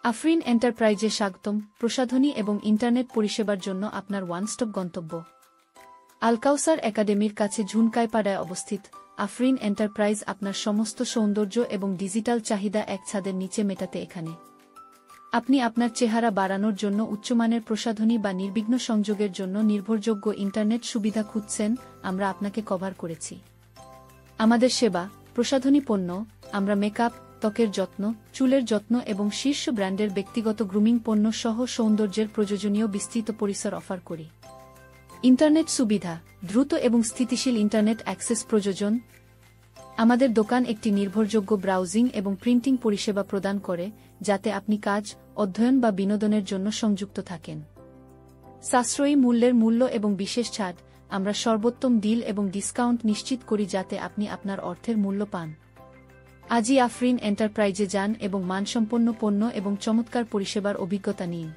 আফরিন এন্টারপ্রাইজে স্বাগতম। প্রসাধনী এবং ইন্টারনেট পরিষেবার জন্য আপনার ওয়ান-স্টপ গন্তব্য। আল কাউসার একাডেমির কাছে ঝুনকাইপাড়ায় অবস্থিত আফরিন এন্টারপ্রাইজ আপনার সমস্ত সৌন্দর্য এবং ডিজিটাল চাহিদা এক ছাদের নিচে মেটাতে এখানে। আপনি আপনার চেহারা বাড়ানোর জন্য উচ্চমানের প্রসাধনী বা নির্বিঘ্ন সংযোগের জন্য নির্ভরযোগ্য ইন্টারনেট সুবিধা খুঁজছেন, আমরা আপনাকে কভার করেছি। আমাদের সেবা, প্রসাধনী পণ্য, আমরা মেকআপ, ত্বকের যত্ন, চুলের যত্ন এবং শীর্ষ ব্র্যান্ডের ব্যক্তিগত গ্রুমিং পণ্য সহ সৌন্দর্যের প্রয়োজনীয় বিস্তৃত পরিসর অফার করি। ইন্টারনেট সুবিধা, দ্রুত এবং স্থিতিশীল ইন্টারনেট অ্যাক্সেস প্রযোজন। আমাদের দোকান একটি নির্ভরযোগ্য ব্রাউজিং এবং প্রিন্টিং পরিষেবা প্রদান করে, যাতে আপনি কাজ, অধ্যয়ন বা বিনোদনের জন্য সংযুক্ত থাকেন। সাশ্রয়ী মূল্যের মূল্য এবং বিশেষ ছাড়, আমরা সর্বোত্তম ডিল এবং ডিসকাউন্ট নিশ্চিত করি যাতে আপনি আপনার অর্থের মূল্য পান। আজই আফরিন এন্টারপ্রাইজে যান এবং মানসম্পন্ন পণ্য এবং চমৎকার পরিষেবার অভিজ্ঞতা নিন।